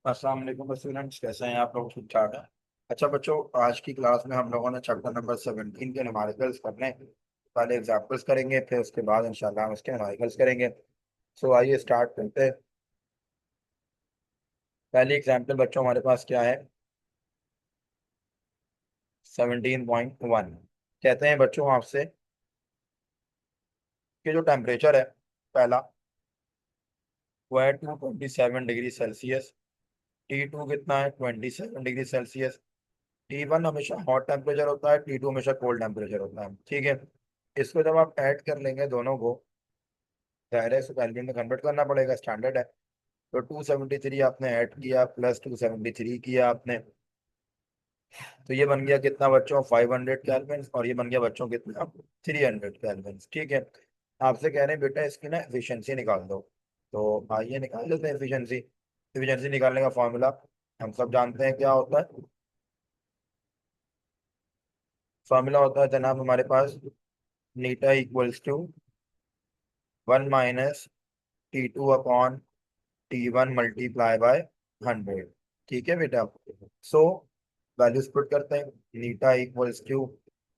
अस्सलाम वालेकुम स्टूडेंट्स, कैसे हैं आप लोग? ठीक ठाक है। अच्छा बच्चों, आज की क्लास में हम लोगों ने चैप्टर नंबर 17 के न्यूमेरिकल्स करने हैं। पहले एग्जाम्पल्स करेंगे, फिर उसके बाद इंशाल्लाह हम उसके न्यूमेरिकल्स करेंगे। सो आइए स्टार्ट करते हैं। पहली एग्जाम्पल बच्चों हमारे पास क्या है? 17.1 कहते हैं बच्चों आपसे कि जो टेम्परेचर है पहला, वो है 227 डिग्री सेल्सियस। T2 कितना है? 27 डिग्री सेल्सियस। T1 हमेशा हॉट टेम्परेचर होता है, T2 हमेशा कोल्ड टेम्परेचर होता है, ठीक है। इसको जब आप ऐड कर लेंगे दोनों को, जाहिर है इसको केल्विन में कन्वर्ट करना पड़ेगा, स्टैंडर्ड है। तो 273 आपने ऐड किया प्लस 273 किया आपने, तो ये बन गया कितना बच्चों? 500 केल्विन। और ये बन गया बच्चों कितना? 300 केल्विन, ठीक है। आपसे कह रहे हैं बेटा इसकी ना एफिशिएंसी निकाल दो। तो आइए निकाल लेते हैं एफिशिएंसी। एफिशिएंसी निकालने का फॉर्मूला हम सब जानते हैं क्या होता है। फॉर्मूला होता है जनाब हमारे पास, eta equals to 1 - T2 upon T1 multiply by 100। ठीक है बेटा। सो वैल्यूज पुट करते हैं। नीटा इक्वल्स टू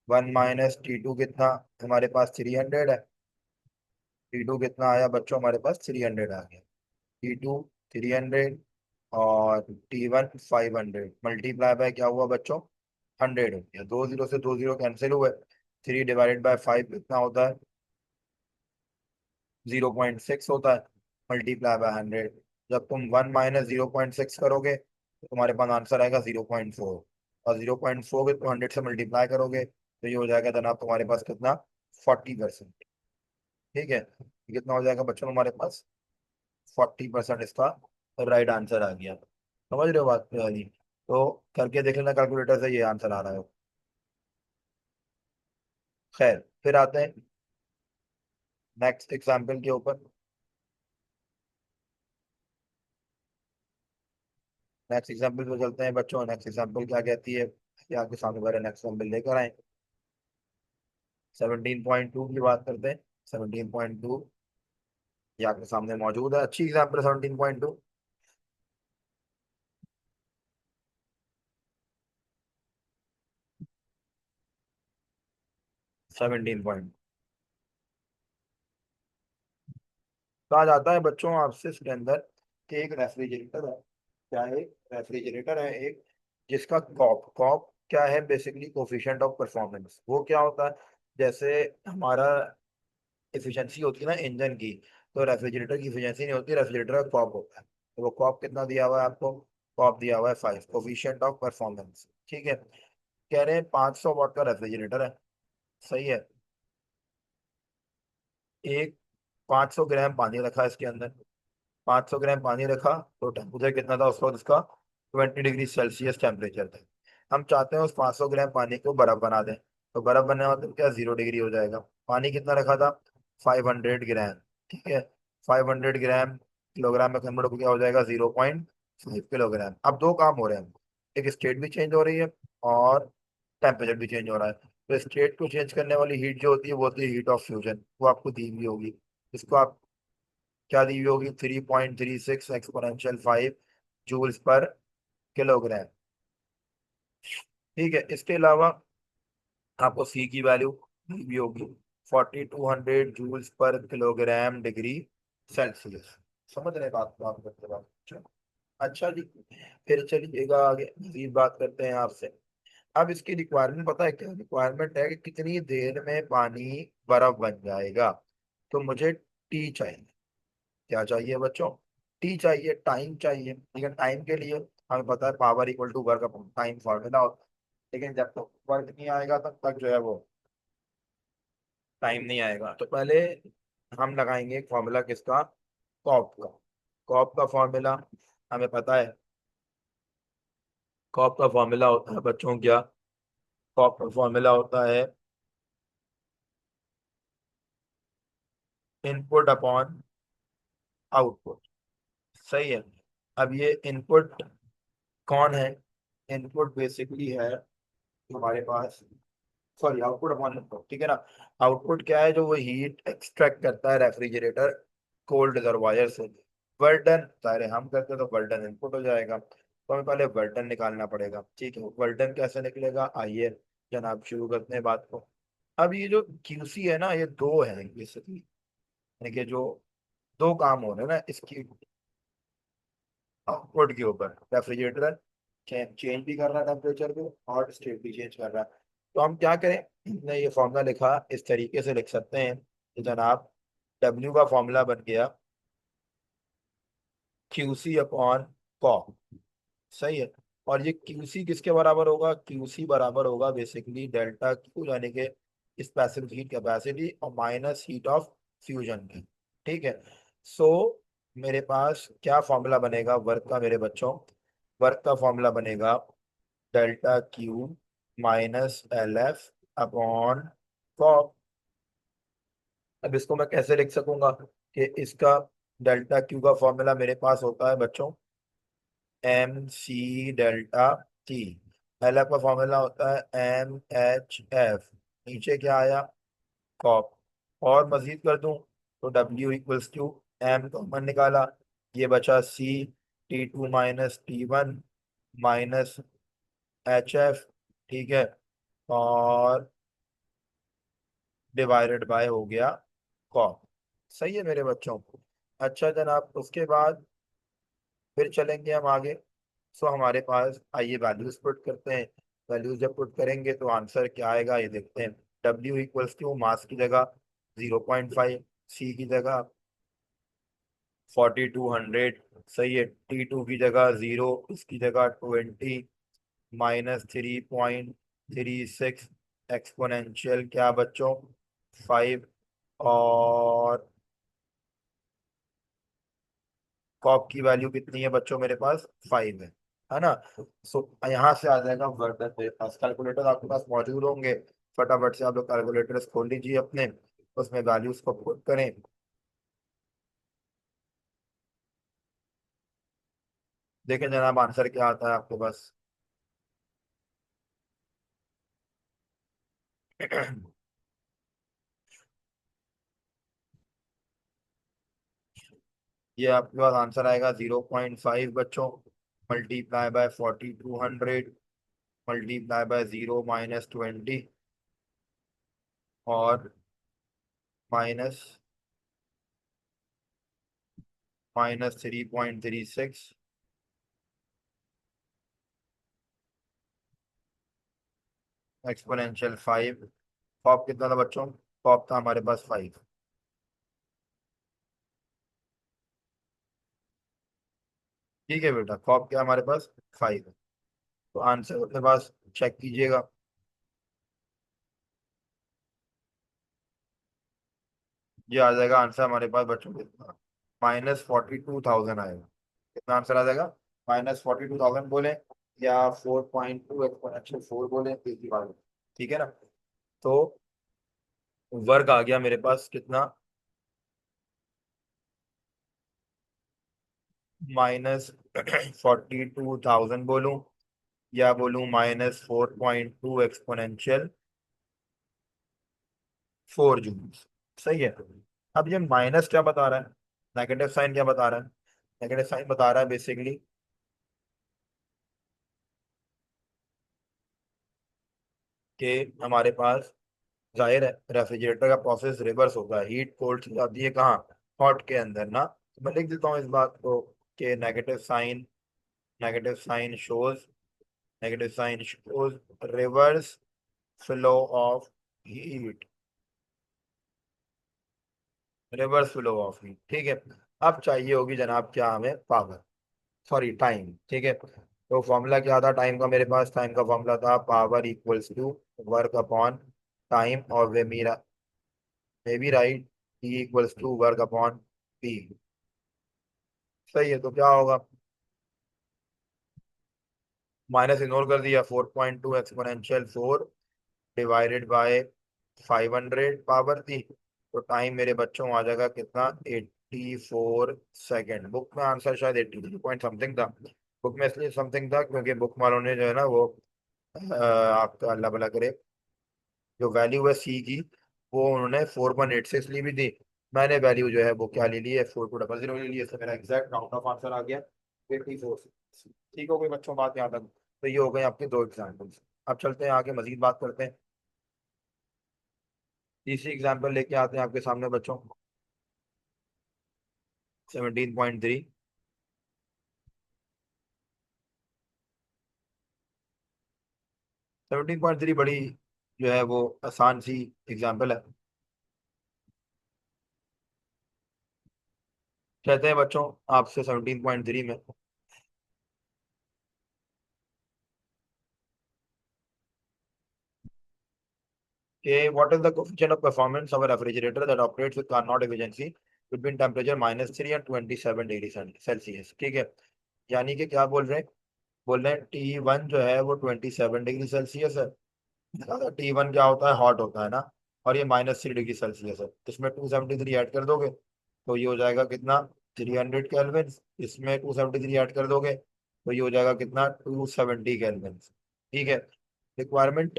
1 - T2 कितना? हमारे पास 300 है। T2 कितना आया बच्चों? हमारे पास 300 आ गया। T2 300 और T1 500 मल्टीप्लाई बाय क्या हुआ बच्चों? 100 हो गया। दो जीरो से दो जीरो कैंसिल हुए। 3 डिवाइडेड बाय 5 कितना होता है? 0.6 होता है, मल्टीप्लाई बाय 100। जब तुम 1 - 0.6 करोगे तो तुम्हारे पास आंसर आएगा 0.4। और 0.4 को 100 से मल्टीप्लाई करोगे तो ये हो जाएगा जनाब तुम्हारे पास कितना? 40%। ठीक है, ये कितना हो जाएगा बच्चों हमारे पास? 40% इसका राइट आंसर आ गया। समझ रहे हो बात वाली? तो करके देख लेना कैलकुलेटर से, ये आंसर आ रहा है। खैर, फिर आते हैं नेक्स्ट एग्जाम्पल के ऊपर। नेक्स्ट एग्जाम्पल पे चलते हैं बच्चों। नेक्स्ट एग्जाम्पल क्या कहती है कि आपके सामने बारे नेक्स्ट एग्जाम्पल लेकर आए। 17.2 की बात करते हैं। 17.2 ये आपके सामने मौजूद है। अच्छी एग्जाम्पल 17.2। 17 कहा जाता है बच्चों आपसे इसके अंदर कि एक रेफ्रिजरेटर है। क्या है? एक रेफ्रिजरेटर है एक, जिसका कॉप कॉप क्या है? Basically coefficient of performance. वो क्या होता है? जैसे हमारा एफिशिएंसी होती है ना इंजन की, तो रेफ्रिजरेटर की एफिशिएंसी नहीं होती, रेफ्रिजरेटर का कॉप होता है। तो वो कॉप कितना दिया हुआ है आपको? कॉप दिया हुआ है 5, कोफिशिएंट ऑफ परफॉर्मेंस, ठीक है। कह रहे हैं 500 वाट का रेफ्रिजरेटर है, सही है। एक 500 ग्राम पानी रखा इसके अंदर। 500 ग्राम पानी रखा तो टेम्परेचर कितना था उस वक्त इसका? 20 डिग्री सेल्सियस टेम्परेचर था। हम चाहते हैं उस 500 ग्राम पानी को बर्फ बना दें। तो बर्फ बनने का मतलब क्या? 0 डिग्री हो जाएगा। पानी कितना रखा था? 500 ग्राम, ठीक है। 500 ग्राम किलोग्राम में कन्वर्ट हो क्या हो जाएगा? 0.5 किलोग्राम। अब दो काम हो रहे हैं, एक स्टेट भी चेंज हो रही है और टेम्परेचर भी चेंज हो रहा है। तो स्टेट को चेंज करने वाली हीट जो होती है वो होती है हीट ऑफ फ्यूजन, वो आपको दी हुई होगी। इसको आप क्या दी हुई होगी? 3.36 एक्सपोनेंशियल 5 जूल्स पर किलोग्राम। ठीक है, इसके अलावा आपको सी की वैल्यू दी हुई होगी 4200 जूल्स पर किलोग्राम डिग्री सेल्सियस। समझ रहे बात को आप करते बात? अच्छा। अच्छा जी, फिर चलिएगा आगे मजीद बात करते हैं आपसे। अब इसकी रिक्वायरमेंट पता है क्या? रिक्वायरमेंट है कि कितनी देर में पानी बर्फ बन जाएगा। तो मुझे टी चाहिए। क्या चाहिए बच्चों? टी चाहिए, टाइम चाहिए। लेकिन टाइम के लिए हमें पता है power equal to work upon time formula होता है। लेकिन जब तक वर्क नहीं आएगा तब तक जो है वो टाइम नहीं आएगा। तो पहले हम लगाएंगे एक फॉर्मूला किसका? कॉप का। कॉप का फॉर्मूला हमें पता है। कॉप का फॉर्मूला होता है बच्चों क्या? कॉप का फॉर्मूला होता है इनपुट अपॉन आउटपुट, सही है। अब ये इनपुट कौन है? इनपुट बेसिकली है हमारे पास, सॉरी आउटपुट अपॉन इनपुट, ठीक है ना। आउटपुट क्या है? जो वो हीट एक्सट्रैक्ट करता है रेफ्रिजरेटर कोल्ड रिजर्वायर से, वर्क डन सारे हम करते तो वर्क डन इनपुट हो जाएगा, तो हमें पहले वर्क डन निकालना पड़ेगा। ठीक है, वर्क डन कैसे निकलेगा, आइए जनाब शुरू करते हैं बात को। अब ये जो क्यूसी है ना, ये दो है बेसिकली, यानी कि जो दो काम हो रहे हैं ना इसकी आउटपुट के ऊपर। रेफ्रिजरेटर चेंज भी कर रहा है टेम्परेचर को और स्टेट भी चेंज कर रहा है। तो हम क्या करें, हमने ये फॉर्मूला लिखा, इस तरीके से लिख सकते हैं कि जनाब डब्ल्यू का फॉर्मूला बन गया क्यूसी अपॉन कॉप। सही है। और ये क्यूसी किसके बराबर होगा, क्यूसी बराबर होगा बेसिकली डेल्टा क्यू, यानी कि स्पेसिफिक हीट कैपेसिटी और माइनस हीट ऑफ फ्यूजन की। ठीक है। सो मेरे पास क्या फॉर्मूला बनेगा वर्क का मेरे बच्चों, वर्क का फॉर्मूला बनेगा delta Q minus L F upon कॉप। अब इसको मैं कैसे लिख सकूंगा कि इसका डेल्टा क्यू का फॉर्मूला मेरे पास होता है बच्चों M C delta T. L F का फॉर्मूला होता है एम एच एफ, नीचे क्या आया कॉप। और मजीद कर दूं तो W equals to M common निकाला, ये बचा C T two minus T one minus H F. ठीक है, और डिवाइडेड बाय हो गया कॉप। सही है मेरे बच्चों। अच्छा जनाब, उसके बाद फिर चलेंगे हम आगे। सो हमारे पास आइए वैल्यूज पुट करते हैं। वैल्यूज जब पुट करेंगे तो आंसर क्या आएगा ये देखते हैं। डब्ल्यू इक्वल्स टू मास की जगह 0.5, सी की जगह 4200, सही है, T2 की जगह 0, इसकी जगह 20 माइनस 3.36 एक्सपोनेंशियल क्या बच्चों 5, और कॉप की वैल्यू कितनी है बच्चों मेरे पास 5 है ना। सो यहाँ से आ जाएगा वर्क डन। मेरे पास कैलकुलेटर आपके पास मौजूद होंगे, फटाफट से आप लोग कैलकुलेटर खोल लीजिए अपने, उसमें वैल्यूज को पुट करें। देखें जनाब आंसर क्या आता है आपके पास। ये आपके पास आंसर आएगा 0.5 बच्चों, multiply by 4200, multiply by 0 minus 20, और माइनस माइनस 3.36 एक्सपोनेंशियल 5। पॉप कितना था बच्चों, पॉप था हमारे पास 5। ठीक है बेटा, पॉप क्या हमारे पास 5 है। तो आंसर अपने पास चेक कीजिएगा। ये आ जाएगा आंसर हमारे पास बच्चों कितना, -42,000 आएगा। कितना आंसर आ जाएगा, -42,000 बोले या 4.2 एक्सपोनेंशियल 4 बोले, एक ही बात है। ठीक है ना। तो वर्ग आ गया मेरे पास कितना, -42,000 बोलूं या बोलूं -4.2 एक्सपोनेंशियल 4 जूल। सही है। अब ये माइनस क्या बता रहा है, नेगेटिव साइन क्या बता रहा है, नेगेटिव साइन बता रहा है बेसिकली कि हमारे पास जाहिर है रेफ्रिजरेटर का प्रोसेस रिवर्स होता है, हीट कोल्ड से जाती है कहाँ, हॉट के अंदर ना। तो मैं लिख देता हूँ इस बात को कि negative sign shows negative sign shows reverse flow of heat, reverse flow of heat. ठीक है। अब चाहिए होगी जनाब क्या हमें, पावर, सॉरी टाइम। ठीक है, तो फॉर्मूला क्या था टाइम का मेरे पास, टाइम का फॉर्मूला था power equals to work upon time, और वे मेरा may be right, E equals to work upon P. सही है, तो क्या होगा, माइनस इग्नोर कर दिया, 4.2 एक्सपोनेंशियल 4 डिवाइडेड बाय 500 पावर थी, तो टाइम मेरे बच्चों आ जाएगा कितना 84 सेकेंड। बुक में आंसर शायद 83 पॉइंट समथिंग था, बुक में इसलिए समथिंग था क्योंकि बुक वालों ने जो है ना वो आपका अल्लाह भला करे, जो वैल्यू है सी की वो उन्होंने 4.86 ली भी थी, मैंने वैल्यू जो है वो क्या ले ली है, 4200 ले ली है, तो मेरा एग्जैक्ट राउंड ऑफ आंसर आ गया 54। ठीक हो गई बच्चों बात यहाँ तक? तो ये हो गए आपके दो एग्जाम्पल्स। अब चलते हैं आगे, मजीद बात करते हैं। तीसरी एग्जाम्पल लेके आते हैं आपके सामने बच्चों। 17.3। 17.3 बड़ी जो है वो आसान सी एग्जाम्पल है। कहते हैं बच्चों आपसे 17.3 में कि what is the coefficient of performance of a refrigerator that operates with Carnot efficiency between temperature -3 and 27 degree Celsius. ठीक है, यानी कि क्या बोल रहे हैं T1 जो है वो 27 डिग्री सेल्सियस है। T1 क्या होता है, हॉट होता है ना, और ये -3 डिग्री सेल्सियस है। इसमें 273 ऐड कर दोगे तो ये हो जाएगा कितना, 300 केल्विन। इसमें 273 ऐड कर दोगे तो ये हो जाएगा कितना, 270 केल्विन। ठीक है, रिक्वायरमेंट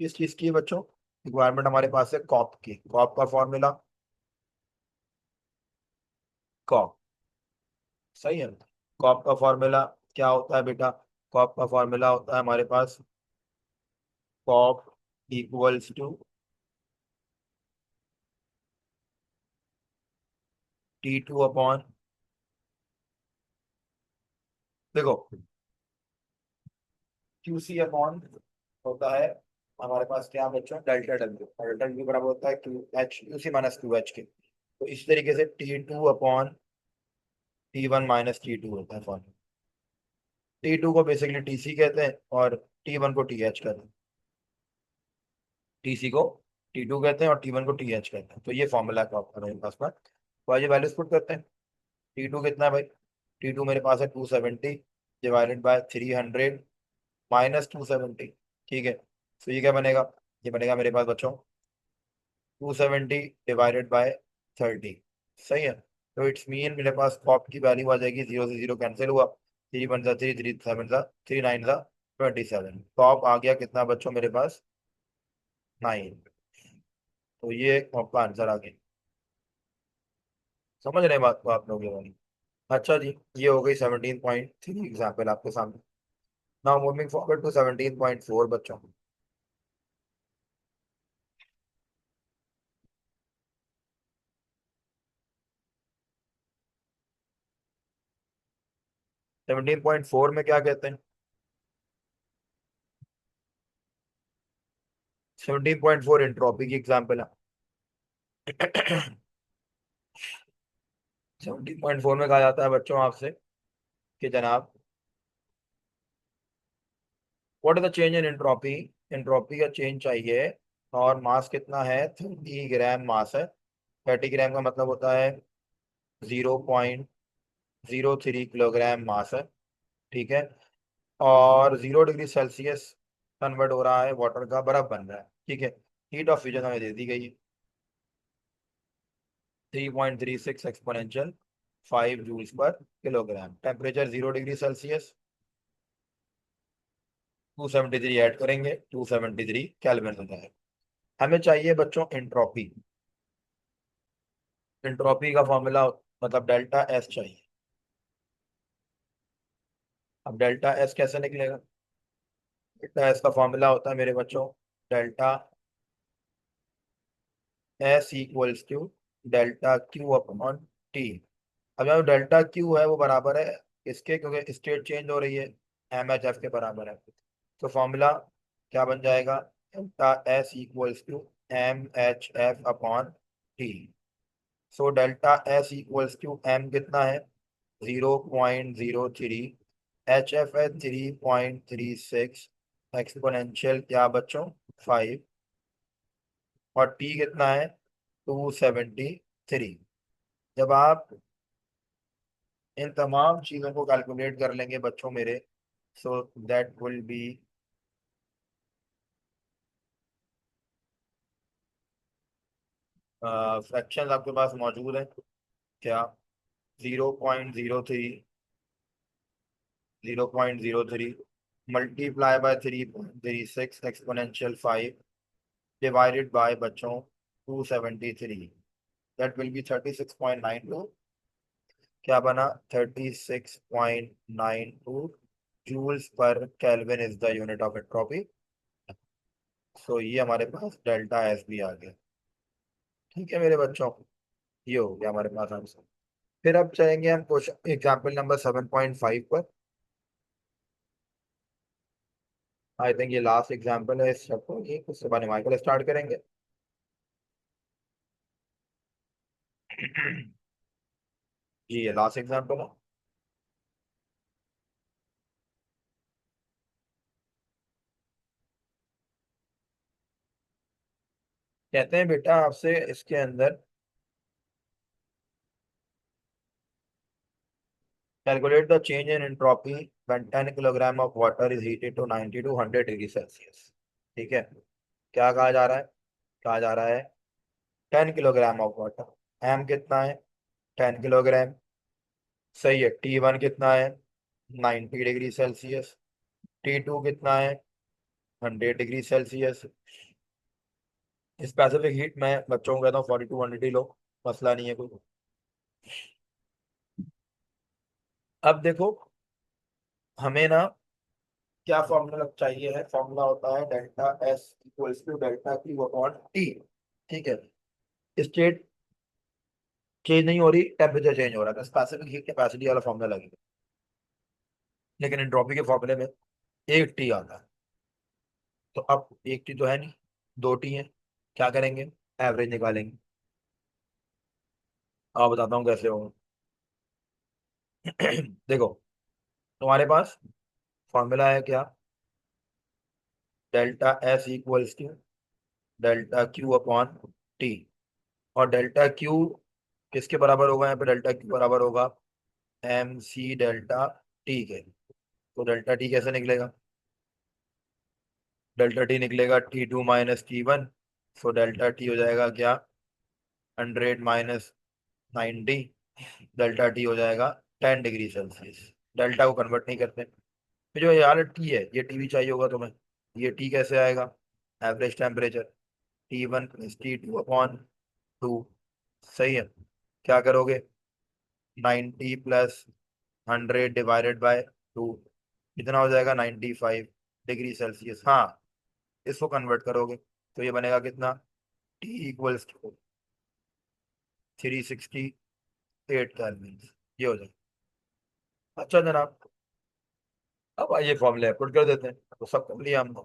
किस चीज की है बच्चों? रिक्वायरमेंट हमारे पास है कॉप की। कॉप का फॉर्मूला, कॉप, सही है। कॉप का फॉर्मूला क्या होता है बेटा? कॉप का फॉर्मूला होता है हमारे पास COP equals to T2 upon, देखो QC अपॉन होता है हमारे पास क्या बच्चों, डेल्टा डब्ल्यू। डेल्टा डब्ल्यू बराबर होता है QC - QH के। तो इस तरीके से T2 अपॉन T1 - T2 होता है फॉर्मूला। T2 को बेसिकली TC कहते हैं और T1 को TH कहते हैं। TC को T2 कहते हैं और T1 को TH कहते हैं। तो ये फॉर्मूला है आपका मेरे पास में। तो आइए वैल्यूज पुट करते हैं। T2 कितना है भाई? T2 मेरे पास है 270 डिवाइडेड बाय 300 -270। ठीक है, तो ये क्या बनेगा? ये बनेगा मेरे पास बच्चों 270 डिवाइडेड बाय 30। सही है, तो इट्स मीन मेरे पास कॉप की वैल्यू आ जाएगी, जीरो से जीरो कैंसिल हुआ, 3 × 3 3 7 3 9 27। कॉप आ गया कितना बच्चों मेरे पास, 9। तो ये कॉप का आंसर आ गया। समझ रहे हैं बात को आप लोग ये वाली? अच्छा जी, ये हो गई 17.3 एग्जाम्पल आपके सामने। नाउ मूविंग फॉरवर्ड टू 17.4 बच्चों। 17.4 में क्या कहते हैं? 17.4 एंट्रोपी की एग्जाम्पल है। 17.4 में कहा जाता है बच्चों आपसे कि जनाब what is the change in entropy. Entropy का चेंज चाहिए और मास कितना है, 30 ग्राम मास है। 30 ग्राम का मतलब होता है 0.03 किलोग्राम मास है। ठीक है, और 0 डिग्री सेल्सियस कन्वर्ट हो रहा है, वाटर का बर्फ बन रहा है। ठीक है, हीट ऑफ फ्यूजन हमें दे दी गई है 3.36 एक्सपोनेंशियल 5 जूल्स पर किलोग्राम। टेम्परेचर 0 डिग्री सेल्सियस, 273 ऐड करेंगे, 273 केल्विन हो जाएगा। हमें चाहिए बच्चों एंट्रोपी। एंट्रोपी का फॉर्मूला मतलब डेल्टा एस चाहिए। अब डेल्टा एस कैसे निकलेगा? डेल्टा एस का फॉर्मूला होता है मेरे बच्चों delta S equals to delta Q upon T. अब यहाँ डेल्टा क्यू है वो बराबर है इसके, क्योंकि स्टेट चेंज हो रही है, एम एच एफ के बराबर है। तो फॉर्मूला क्या बन जाएगा, delta S equals to MHF upon T. So delta S equals to M कितना है, 0.03, एच एफ है 3.36 एक्सपोनेंशियल क्या बच्चों, 5, और टी कितना है, 273। जब आप इन तमाम चीज़ों को कैलकुलेट कर लेंगे बच्चों मेरे, so that will be, fraction आपके पास मौजूद है क्या, 0.03 multiply by 3.36 exponential 5 divided by बच्चों 273। That will be 36.92। क्या बना? 36.92 joules per kelvin is the unit of entropy. So ये हमारे पास डेल्टा एस भी आ गया। ठीक है मेरे बच्चों, ये हो गया हमारे पास आंसर। फिर अब चलेंगे हम क्वेश्चन एग्जाम्पल नंबर 7.5 पर। आई थिंक ये लास्ट एग्जाम्पल है इस चैप्टर की, उसके बाद न्यूमेरिकल स्टार्ट करेंगे। जी ये लास्ट एग्जाम्पल है। कहते हैं बेटा आपसे इसके अंदर calculate the change in entropy when 10 kilogram of water is heated to 90 to 100 degree Celsius. ठीक है, क्या कहा जा रहा है? कहा जा रहा है 10 किलोग्राम ऑफ वाटर, एम कितना है? 10 किलोग्राम। सही है। T1 कितना है? 90 डिग्री सेल्सियस। T2 कितना है? 100 डिग्री सेल्सियस। स्पेसिफिक हीट मैं बच्चों को कहता हूँ 4200 ही लो, मसला नहीं है कोई। अब देखो, हमें ना क्या फॉर्मूला चाहिए है? फॉर्मूला होता है delta S equals to delta Q upon T. ठीक है, स्टेट चेंज नहीं हो रही, टेम्परेचर चेंज हो रहा है, स्पेसिफिक हीट कैपेसिटी वाला फॉर्मूला लगेगा। लेकिन एंट्रोपी के फॉर्मूले में एक टी आता है। तो अब एक टी तो है नहीं, दो टी है। क्या करेंगे? एवरेज निकालेंगे। आप बताता हूँ कैसे होगा। देखो, तुम्हारे पास फॉर्मूला है क्या? Delta S equals to delta Q upon T. और डेल्टा क्यू किसके बराबर होगा? यहाँ पे डेल्टा क्यू बराबर होगा एम सी डेल्टा टी के। तो डेल्टा टी कैसे निकलेगा? डेल्टा टी निकलेगा T2 - T1। So delta T हो जाएगा क्या? 100 - 90। डेल्टा टी हो जाएगा 10 डिग्री सेल्सियस। डेल्टा को कन्वर्ट नहीं करते। फिर जो यार टी है, ये टी भी चाहिए होगा तुम्हें। ये टी कैसे आएगा? Average temperature T1 + T2 upon 2। सही है। क्या करोगे? 90 प्लस 100 डिवाइडेड बाय 2, कितना हो जाएगा? 95 डिग्री सेल्सियस। हाँ, इसको कन्वर्ट करोगे तो ये बनेगा कितना? T = 368 kelvin. ये हो जाएगा। अच्छा जनाब, अब आइए फॉर्मूले पुट कर देते हैं, तो सब कर लिया हमने।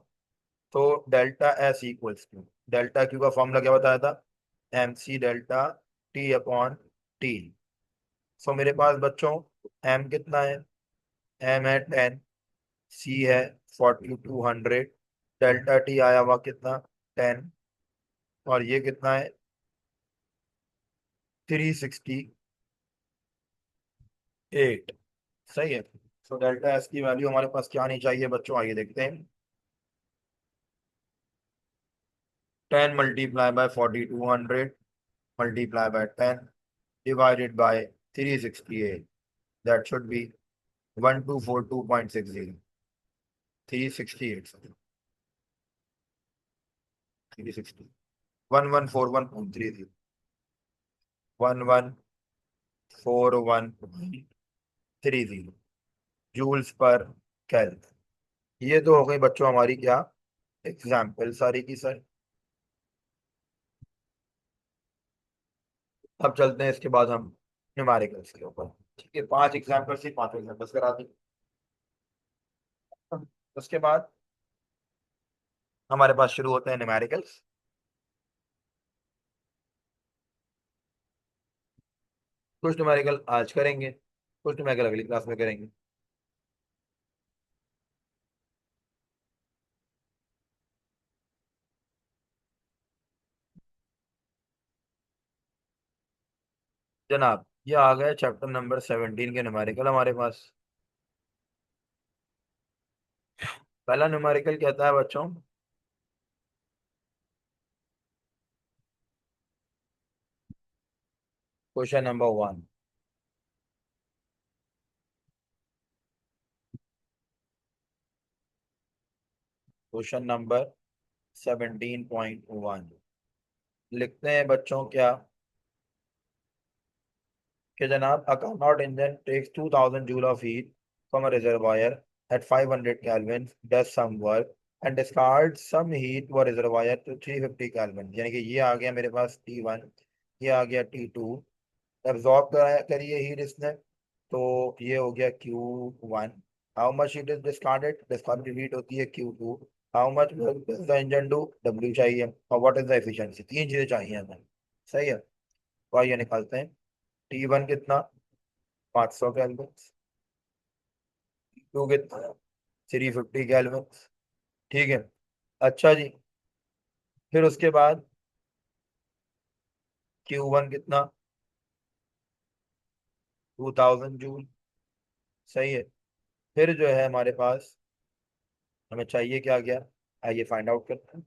तो delta S equals to delta Q का फॉर्मूला क्या बताया था? M C delta T upon T. So मेरे पास बच्चों एम कितना है? एम है 10, सी है 4200, डेल्टा टी आया हुआ कितना? 10। और ये कितना है? 368। सही है। सो डेल्टा एस की वैल्यू हमारे पास क्या आनी चाहिए बच्चों? आइए देखते हैं। 10 × 4200 × 10 divided by 368, that should be 1242.60। 368, 360, 1141.30, 1141.30 joules per kelvin. ये तो हो गई बच्चों हमारी क्या? एग्जाम्पल सारी की सर। अब चलते हैं इसके बाद हम न्यूमेरिकल्स के ऊपर। ठीक है, 5 एग्जाम्पल से 5 एग्जाम्पल्स करा दी। उसके बाद हमारे पास शुरू होते हैं न्यूमेरिकल्स। कुछ न्यूमेरिकल आज करेंगे, कुछ न्यूमेरिकल अगली क्लास में करेंगे। जनाब ये आ गए चैप्टर नंबर 17 के न्यूमेरिकल हमारे पास। पहला न्यूमेरिकल कहता है बच्चों, क्वेश्चन नंबर 1। क्वेश्चन नंबर 17.1 लिखते हैं बच्चों क्या? कि जनाब a Carnot engine takes 2000 joule of heat from a reservoir at 500 Kelvin, does some work and discards some heat to a reservoir to 350 Kelvin। यानी कि ये आ गया मेरे पास T1, ये आ गया T2, एब्जॉर्ब करिए हीट इसने, तो ये हो गया Q1। How much heat is discarded, discarded heat होती है Q2। How much the engine do, W चाहिए, और व्हाट इज द एफिशिएंसी, तीन चीजें चाहिए हमें। सही है, तो आइए निकालते हैं। T1 कितना, 500 केल्विन। टू कितना, 350 केल्विन। ठीक है, अच्छा जी। फिर उसके बाद Q1 कितना, 2000 जूल। सही है। फिर जो है हमारे पास, हमें चाहिए क्या क्या, आइए फाइंड आउट करते हैं।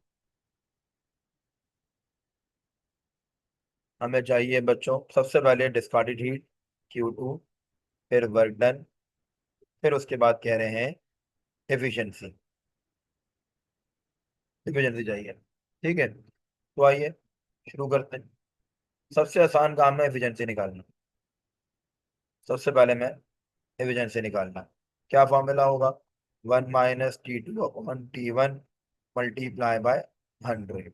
हमें चाहिए बच्चों सबसे पहले डिस्कार्डेड हीट Q2, फिर वर्क डन, फिर उसके बाद कह रहे हैं एफिशिएंसी, एफिशिएंसी चाहिए। ठीक है, तो आइए शुरू करते हैं। सबसे आसान काम है एफिशिएंसी निकालना। सबसे पहले मैं एफिशिएंसी निकालना, क्या फॉर्मूला होगा, 1 - T2/T1 मल्टीप्लाई बाय 100।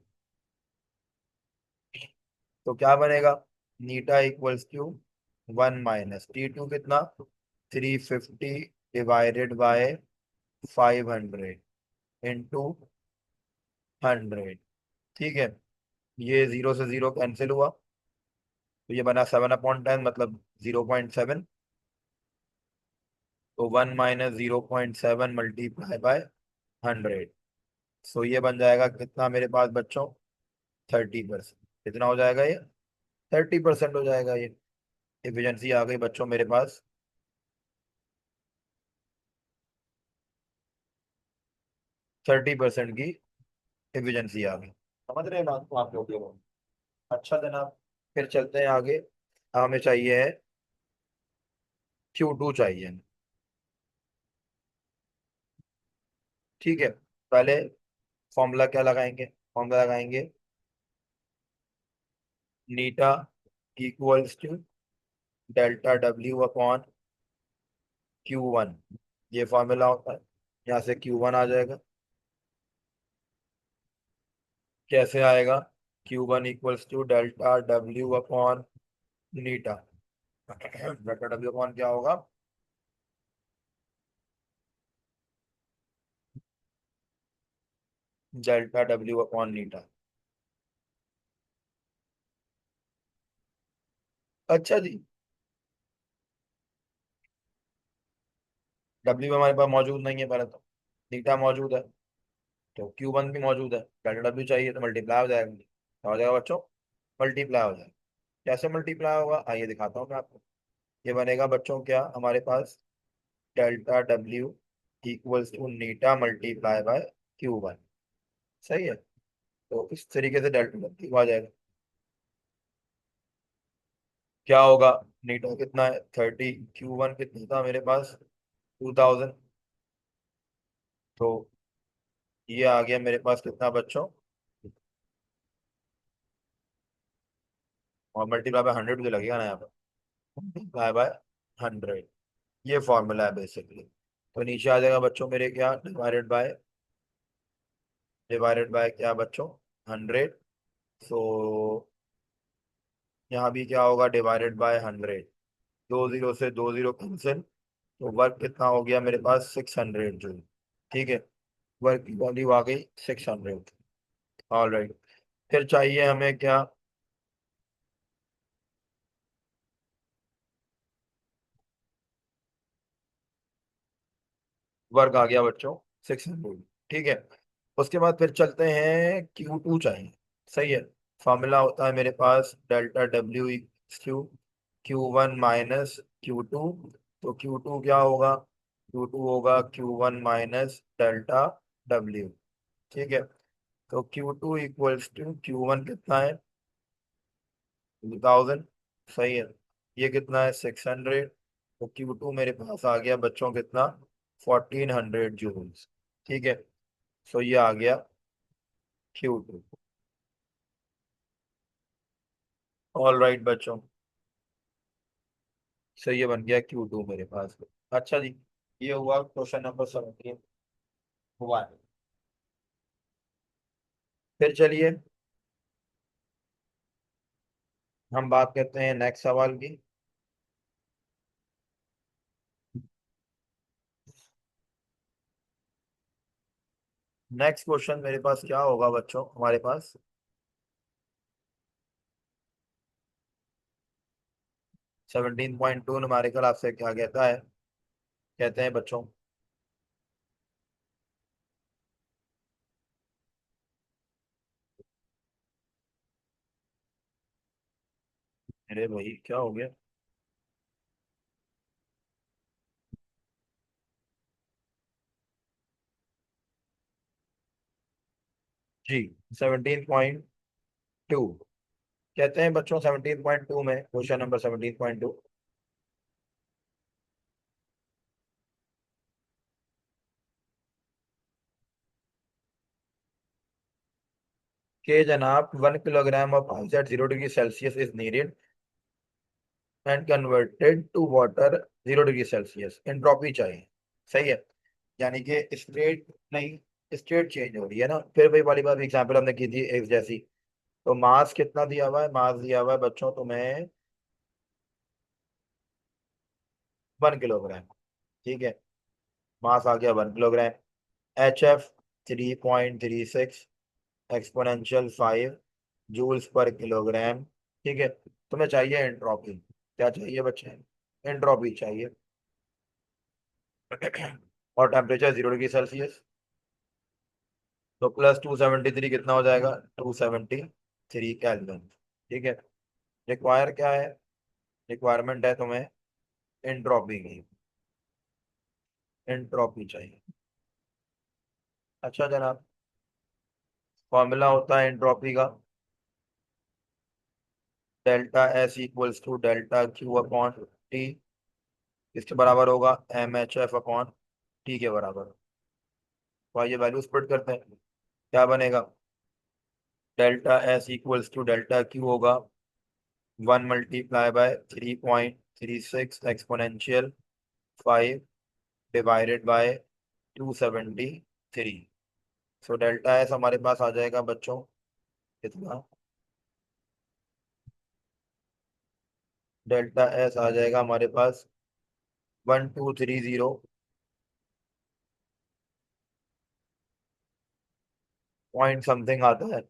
तो क्या बनेगा, नीटा इक्वल्स टू 1 - T2 कितना, 350 डिवाइडेड बाय 500 इंटू 100। ठीक है, ये जीरो से जीरो कैंसिल हुआ, तो ये बना 7/10 मतलब 0.7। तो 1 - 0.7 मल्टीप्लाई बाय 100, सो ये बन जाएगा कितना मेरे पास बच्चों, 30%। कितना हो जाएगा ये, 30% हो जाएगा ये। एफिशिएंसी आ गई बच्चों मेरे पास 30% की एफिशिएंसी आ गई। समझ रहे हैं बात को आप लोग ये लोग? अच्छा जनाब, फिर चलते हैं आगे। अब हमें चाहिए है Q2 चाहिए। ठीक है, पहले फॉर्मूला क्या लगाएंगे, फॉर्मूला लगाएंगे नीटा इक्वल्स टू डेल्टा W/Q1। ये फॉर्मूला होता है, यहाँ से Q1 आ जाएगा। कैसे आएगा, Q1 इक्वल्स टू डेल्टा W/नीटा। डेल्टा W/ क्या होगा, डेल्टा W/नीटा। अच्छा जी, W हमारे पास मौजूद नहीं है पहले तो, नीटा मौजूद है, तो Q1 भी मौजूद है, डेल्टा W चाहिए तो मल्टीप्लाई हो जाएगा। क्या हो जाएगा बच्चों, मल्टीप्लाई हो जाएगा। कैसे मल्टीप्लाई होगा, आइए दिखाता हूँ मैं आपको। ये बनेगा बच्चों क्या हमारे पास, डेल्टा W इक्वल्स टू नीटा मल्टीप्लाई बाय Q1। सही है, तो इस तरीके से डेल्टा W आ जाएगा। क्या होगा, नीटा कितना है 30, Q1 कितना था मेरे पास 2000, तो ये आ गया मेरे पास कितना बच्चों, और मल्टीप्लाई बाय 100 जो लगेगा ना यहाँ पर, मल्टीप्लाई बाय 100। ये फॉर्मूला है बेसिकली। तो नीचे आ जाएगा बच्चों मेरे क्या, डिवाइडेड बाय क्या बच्चों, 100। सो यहाँ भी क्या होगा, डिवाइडेड बाय 100। दो जीरो से दो जीरो कैंसिल, तो वर्क कितना हो गया मेरे पास, 600 जूल। ठीक है, वर्क की वैल्यू आ गई 600। ऑल राइट, फिर चाहिए हमें क्या, वर्क आ गया बच्चों 600। ठीक है, उसके बाद फिर चलते हैं Q2 चाहिए। सही है, फॉर्मूला होता है मेरे पास delta W Q Q1 - Q2। तो Q2 क्या होगा, Q2 होगा Q1 माइनस डेल्टा W। ठीक है, तो Q2 इक्वल्स टू Q1 कितना है, 2000। सही है, ये कितना है 600, तो Q2 मेरे पास आ गया बच्चों कितना, 1400 जूल्स। ठीक है, सो ये आ गया Q2। ऑल राइट बच्चों, सो ये बन गया Q2 मेरे पास। अच्छा जी, ये हुआ क्वेश्चन नंबर 17 हुआ है। फिर चलिए हम बात करते हैं नेक्स्ट सवाल की। नेक्स्ट क्वेश्चन मेरे पास क्या होगा बच्चों, हमारे पास 17.2 न्यूमेरिकल आपसे क्या कहता है, कहते हैं बच्चों। अरे भाई क्या हो गया। जी 17.2 कहते हैं बच्चों, 17.2 में क्वेश्चन नंबर 17.2 के जनाब 1 kilogram of ice at 0 degree Celsius is needed and converted to water 0 degree Celsius, entropy चाहिए। सही है, यानी कि स्टेट नहीं, स्टेट चेंज हो रही है ना। फिर वही वाली बात एग्जाम्पल हमने की थी एक जैसी। तो मास कितना दिया हुआ है, मास दिया हुआ है बच्चों तुम्हें 1 किलोग्राम। ठीक है, मास आ गया 1 किलोग्राम। HF 3.36 एक्सपोनेंशियल 5 जूल्स पर किलोग्राम। ठीक है, तुम्हें चाहिए एंट्रोपी। क्या चाहिए बच्चे, एंट्रोपी चाहिए। और टेम्परेचर 0 डिग्री सेल्सियस। तो +273 कितना हो जाएगा, 273 केल्विन। ठीक है, रिक्वायर क्या है, रिक्वायरमेंट है तुम्हें एंट्रोपी की, एंट्रोपी चाहिए। अच्छा जनाब, फॉर्मूला होता है एंट्रोपी का ΔS = ΔQ/T। इसके बराबर होगा MHF/T के बराबर। तो आइए वैल्यूज पुट करते हैं, क्या बनेगा। ΔS = ΔQ होगा 1 × 3.36 एक्सपोनेंशियल 5 डिवाइडेड बाय 273। सो डेल्टा एस हमारे पास आ जाएगा बच्चों कितना, डेल्टा एस आ जाएगा हमारे पास 1230 पॉइंट समथिंग आता है,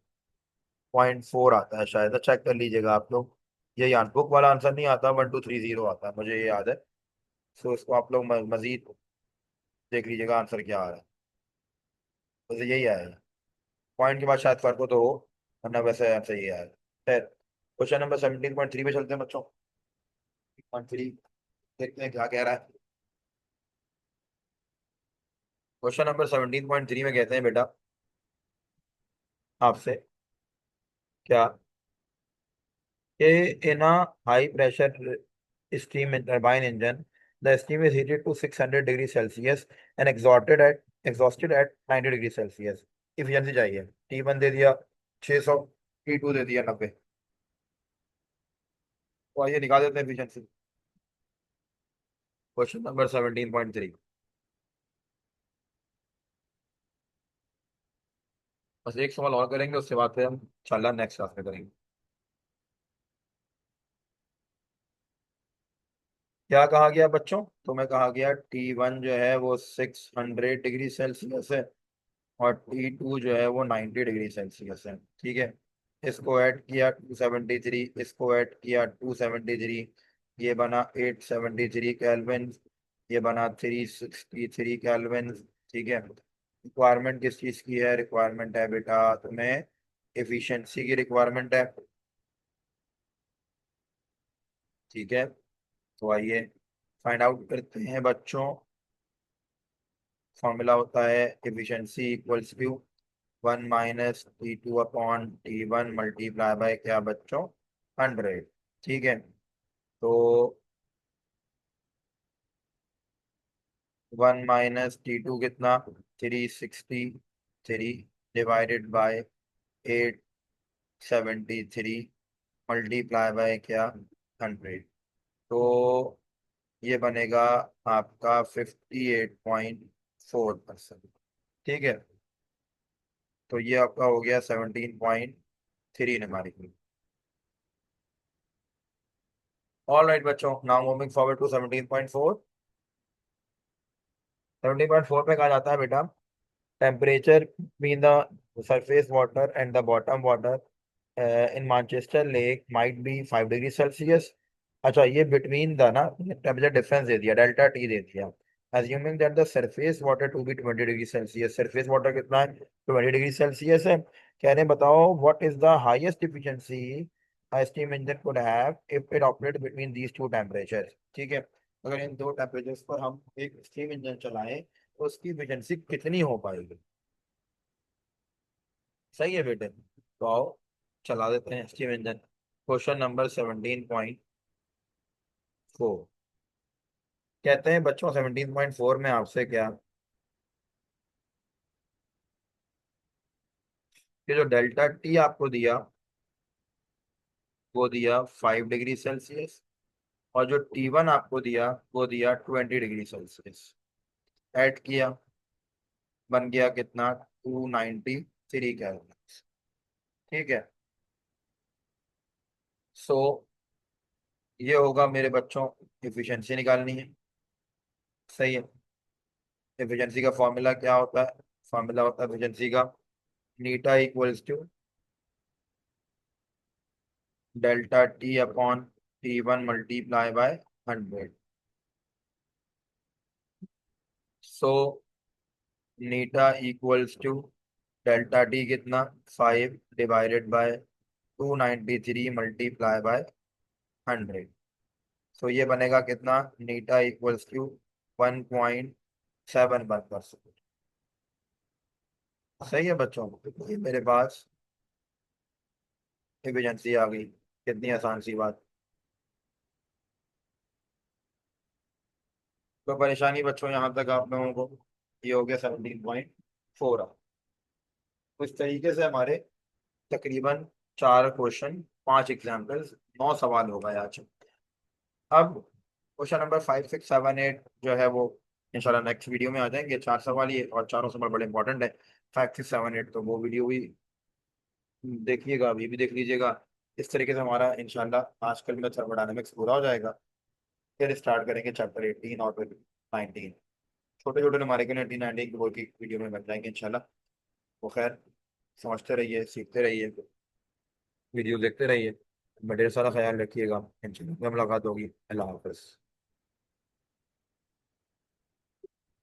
0.4 आता है शायद, चेक कर लीजिएगा आप लोग। ये यहाँ बुक वाला आंसर नहीं आता, 1230 आता है, मुझे ये याद है। सो इसको आप लोग मजीद देख लीजिएगा आंसर क्या आ रहा है। वैसे यही आएगा, पॉइंट के बाद शायद फर्क हो तो हो, वरना वैसे आंसर ये आएगा। खैर, क्वेश्चन नंबर 17.3 पे चलते हैं बच्चों। 3 देखते हैं क्या कह रहा है। क्वेश्चन नंबर 17.3 में कहते हैं बेटा आपसे क्या, in a high pressure steam turbine engine, the steam is heated to 600 degrees Celsius and exhausted at 90 degrees Celsius। Efficiency चाहिए। T1 दे दिया 600, T2 दे दिया 90। तो आइए निकाल देते हैं इफिशियंसी। क्वेश्चन नंबर 17.3, बस एक सवाल और करेंगे, उसके बाद फिर हम इंशाल्लाह नेक्स्ट क्लास में करेंगे। क्या कहा गया बच्चों, तुम्हें कहा गया T1 जो है वो 600 डिग्री सेल्सियस है और T2 जो है वो 90 डिग्री सेल्सियस है। ठीक है, इसको ऐड किया 273, इसको ऐड किया 273, ये बना 873 केल्विन, ये बना 363 केल्विन। ठीक है, रिक्वायरमेंट किस चीज़ की है, रिक्वायरमेंट है बेटा तुम्हें एफिशिएंसी की रिक्वायरमेंट है। ठीक है, तो आइए फाइंड आउट करते हैं बच्चों। फॉर्मूला होता है एफिशिएंसी = 1 - T2/T1 मल्टीप्लाई बाय क्या बच्चों, 100। ठीक है, तो 1 - T2 कितना, 363 डिवाइडेड बाय 873 मल्टीप्लाई बाय क्या, 100। तो ये बनेगा आपका 58.4%। ठीक है, तो ये आपका हो गया 17.3 न्यूमेरिकल। ऑल राइट बच्चों, नाउ मूविंग फॉरवर्ड टू 17.4। 17.4 में कहा जाता है बेटा, temperature between the surface water and the bottom water in Manchester lake might be 5 degree Celsius. अच्छा, ये बिटवीन द ना टेम्परेचर डिफरेंस दे दिया, डेल्टा टी दे दिया। Assuming that the surface water to be 20 degree Celsius, surface water कितना है, 20 degree Celsius है। कह रहे हैं बताओ what is the highest efficiency a steam engine could have if it operated between these two temperatures। ठीक है, अगर इन दो टेम्परेचर्स पर हम एक स्टीम इंजन चलाएं तो उसकी एफिशिएंसी कितनी हो पाएगी। सही है बेटे, तो आओ चला देते हैं स्टीम इंजन। क्वेश्चन नंबर 17.4 कहते हैं बच्चों, 17.4 में आपसे क्या, ये जो डेल्टा टी आपको दिया वो दिया 5 डिग्री सेल्सियस, और जो T1 आपको दिया वो दिया 20 डिग्री सेल्सियस। ऐड किया, बन गया कितना, 293 कैलोरी। ठीक है, सो ये होगा मेरे बच्चों, एफिशिएंसी निकालनी है। सही है, एफिशिएंसी का फॉर्मूला क्या होता है, फॉर्मूला होता है एफिशिएंसी का, नीटा equals to delta T upon T1 multiply by 100। So नीटा इक्वल्स टू डेल्टा टी कितना, 5 divided by 293 multiply by 100। So ये बनेगा कितना, नीटा इक्वल्स टू 1.71%। सही है बच्चों, ये मेरे पास एफिशिएंसी आ गई। कितनी आसान सी बात। तो परेशानी बच्चों यहाँ तक आप लोगों को, ये हो गया 17.4। तो इस तरीके से हमारे तकरीबन 4 क्वेश्चन, 5 एग्जाम्पल्स, 9 सवाल हो गए आज। अब क्वेश्चन नंबर 5, 6, 7, 8 जो है वो इंशाल्लाह नेक्स्ट वीडियो में आ जाएंगे। 4 सवाल ये, और चारों सवाल बड़े इंपॉर्टेंट है। 5, 6, 7, 8 तो वो वीडियो भी देखिएगा, अभी भी देख लीजिएगा। इस तरीके से हमारा इंशाल्लाह आजकल का थर्मोडायनेमिक्स पूरा हो जाएगा। फिर स्टार्ट करेंगे चैप्टर 18 और फिर 19। छोटे छोटे हमारे के 19, 19 बोल की वीडियो में बन जाएंगे इंशाल्लाह। वो खैर, समझते रहिए, सीखते रहिए, वीडियो देखते रहिए। बड़े सारा ख्याल रखिएगा, इंशाल्लाह मुलाकात होगी। अल्लाह हाफ़िज़।